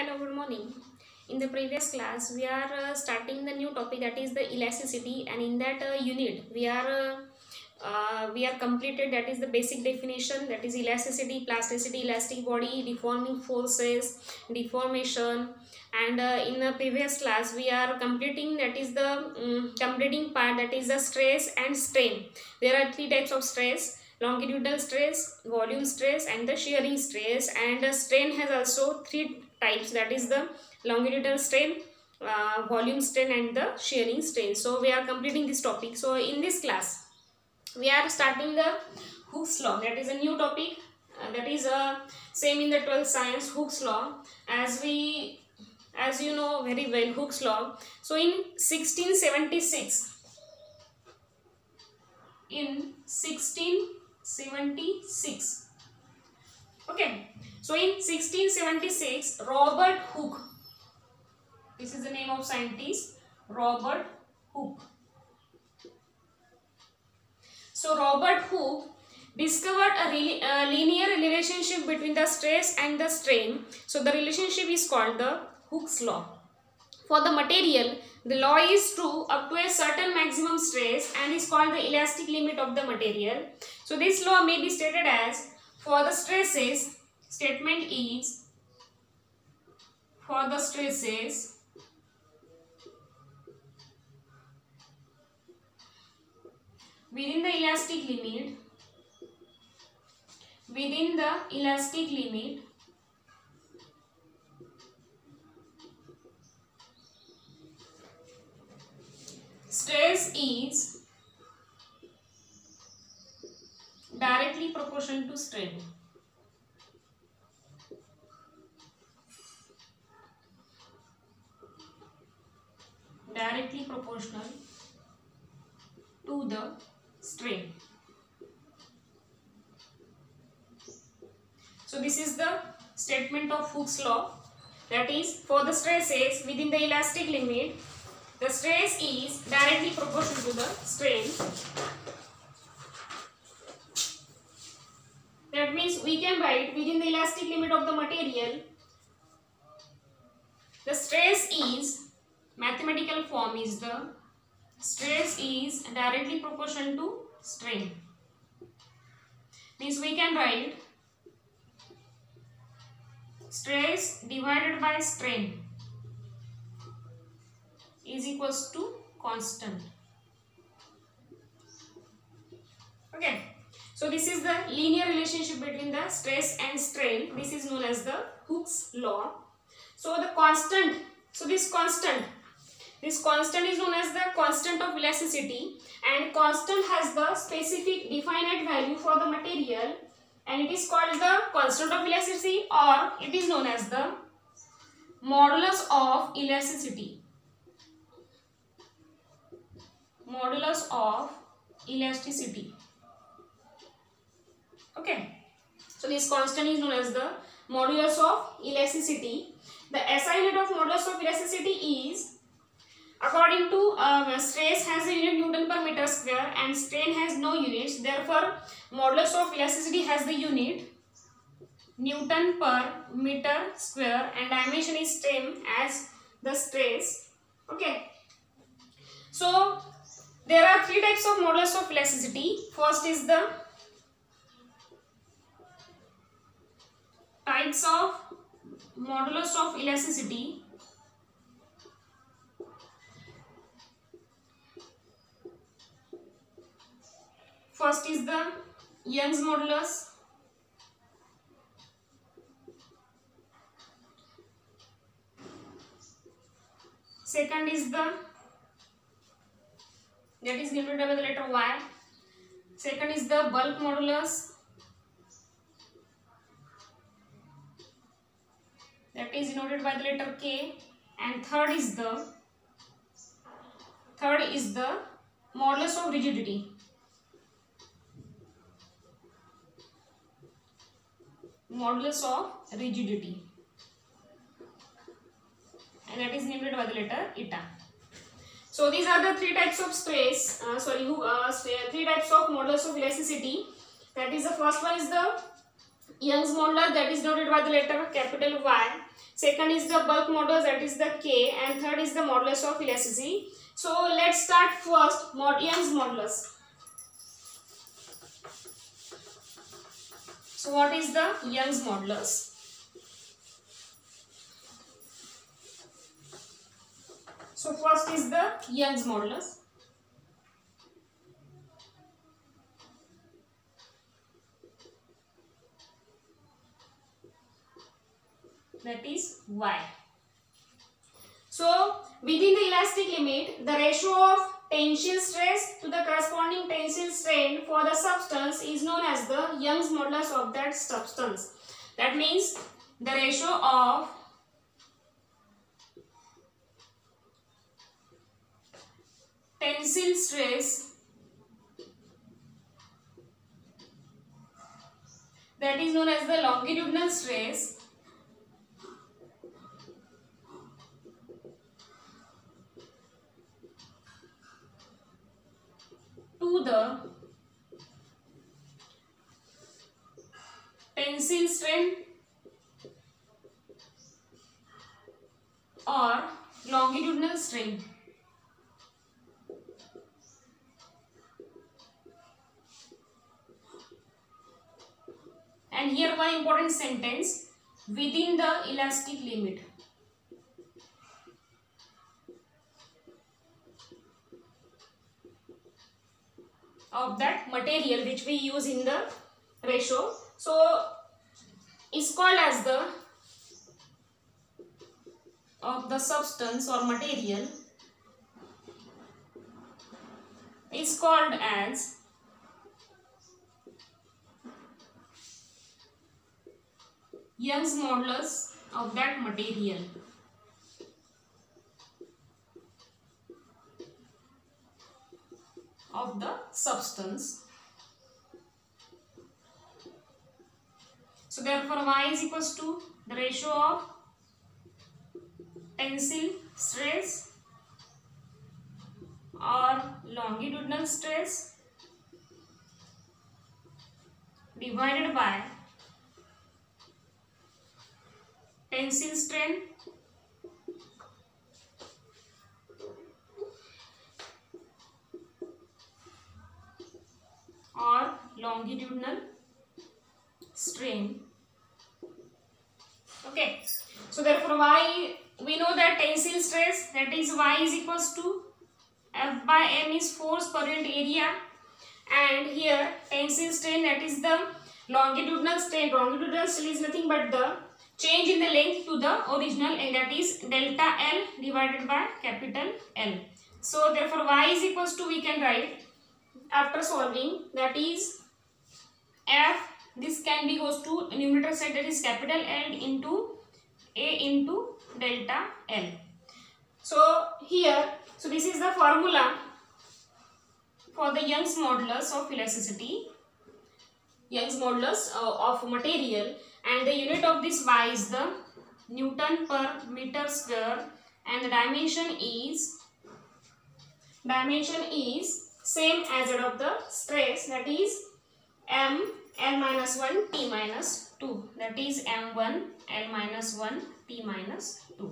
Hello, good morning. In the previous class, we are starting the new topic, that is the elasticity, and in that unit, we are completed, that is the basic definition, that is elasticity, plasticity, elastic body, deforming forces, deformation, and in the previous class we are completing, that is the completing part, that is the stress and strain. There are three types of stress: longitudinal stress, volume stress, and the shearing stress. And strain has also three types, that is the longitudinal strain, volume strain, and the shearing strain. So we are completing this topic. So in this class we are starting the Hooke's law, that is a new topic, that is same in the 12th science, Hooke's law, as you know very well, Hooke's law. So in 1676, okay, so in 1676, Robert Hooke, this is the name of scientist, Robert Hooke. So Robert Hooke discovered a linear relationship between the stress and the strain. So the relationship is called the Hooke's law. For the material, the law is true up to a certain maximum stress and is called the elastic limit of the material. So this law may be stated as, for the stresses, statement is, for the stresses within the elastic limit, stress is directly proportional to strain. Directly proportional to the strain. So this is the statement of Hooke's law, that is, for the stresses within the elastic limit, the stress is directly proportional to the strain. That means we can write, within the elastic limit of the material, the stress is, mathematical form is, the stress is directly proportional to strain. Means we can write stress divided by strain is equals to constant. Okay. So this is the linear relationship between the stress and strain. This is known as the Hooke's law. So the constant, this constant is known as the constant of elasticity, and constant has the specific definite value for the material, and it is called the constant of elasticity, or it is known as the modulus of elasticity. Modulus of elasticity. Okay. So this constant is known as the modulus of elasticity. The SI unit of modulus of elasticity is, according to stress has a unit Newton per meter square and strain has no units. Therefore, modulus of elasticity has the unit Newton per meter square and dimension is same as the stress. Okay. So there are three types of modulus of elasticity. First is the types of modulus of elasticity. First is the Young's modulus. Second is the, that is denoted by the letter Y. Second is the bulk modulus. That is denoted by the letter K. And third is the modulus of rigidity. Modulus of rigidity, and that is named by the letter eta. So these are the three types of stress, three types of modulus of elasticity. That is, the first one is the Young's modulus, that is denoted by the letter capital Y. Second is the bulk modulus, that is the K, and third is the modulus of elasticity. So let's start first Young's modulus. So what is the Young's modulus? So first is the Young's modulus. That is Y. So within the elastic limit, the ratio of tensile stress to the corresponding tensile strain for the substance is known as the Young's modulus of that substance. That means the ratio of tensile stress, that is known as the longitudinal stress, to the tensile strain or longitudinal strain. And here one important sentence, within the elastic limit. Of that material which we use in the ratio. So is called as the of the substance or material is called as Young's modulus of that material. Of the substance. So therefore Y is equals to the ratio of tensile stress or longitudinal stress divided by tensile strain or longitudinal strain. Okay, so therefore Y, we know that tensile stress, that is Y is equals to F by M is force per unit area, and here tensile strain, that is the longitudinal strain. Longitudinal strain is nothing but the change in the length to the original, and that is delta L divided by capital L. So therefore Y is equals to, we can write after solving, that is F, this can be goes to numerator side, that is capital L into A into delta L. So here, so this is the formula for the Young's modulus of elasticity, Young's modulus of material, and the unit of this Y is the Newton per meter square, and the dimension is same as that of the stress, that is M L minus 1 T minus 2, that is M1 L minus 1 T minus 2.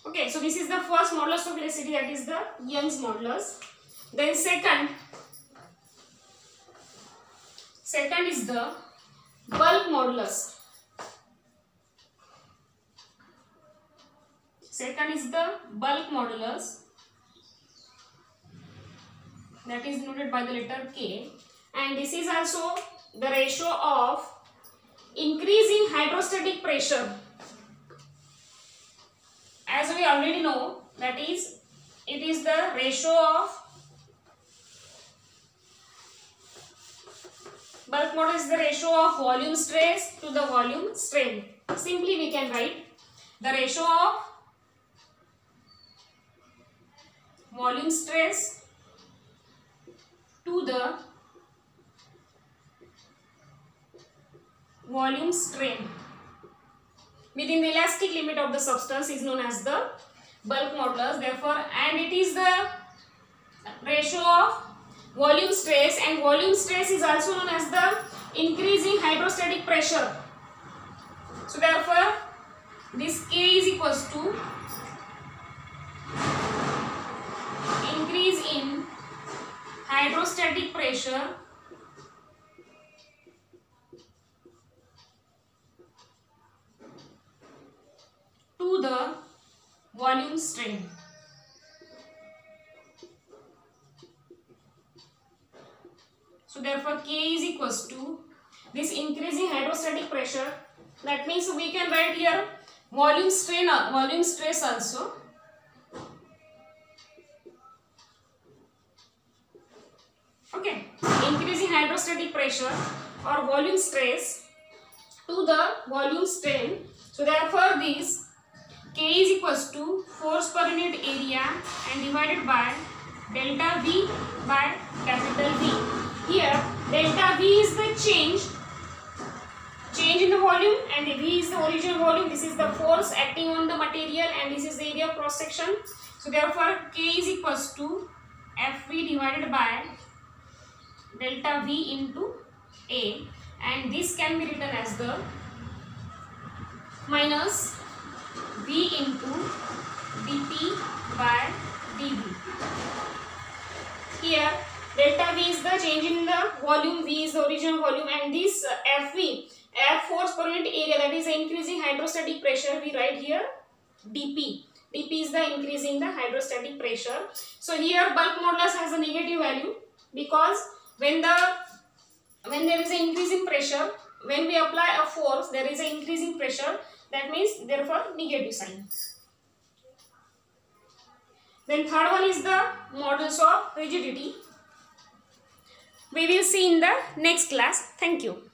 Okay, so this is the first modulus of elasticity, that is the Young's modulus. Then second is the bulk modulus. Second is the bulk modulus, that is denoted by the letter K, and this is also the ratio of increasing hydrostatic pressure. As we already know, that is, it is the ratio of bulk modulus is the ratio of volume stress to the volume strain. Simply we can write the ratio of volume stress to the volume strain within the elastic limit of the substance is known as the bulk modulus. Therefore, and it is the ratio of volume stress, and volume stress is also known as the increasing hydrostatic pressure. So therefore this K is equals to increase in hydrostatic pressure to the volume strain. So therefore K is equals to this increasing hydrostatic pressure. That means we can write here volume strain, volume stress also. Okay, increasing hydrostatic pressure or volume stress to the volume strain. So therefore this K is equals to force per unit area and divided by delta V by capital V. Here delta V is the change in the volume and the V is the original volume. This is the force acting on the material and this is the area of cross section. So therefore K is equals to Fv divided by delta V into A, and this can be written as the minus V into dP by dV. Here delta V is the change in the volume, V is the original volume, and this Fv, F force per unit area, that is the increasing hydrostatic pressure, we write here dP. dP is the increasing the hydrostatic pressure. So here bulk modulus has a negative value because when there is an increase in pressure, when we apply a force, there is an increasing pressure. That means therefore negative sign. Then third one is the modulus of rigidity. We will see in the next class. Thank you.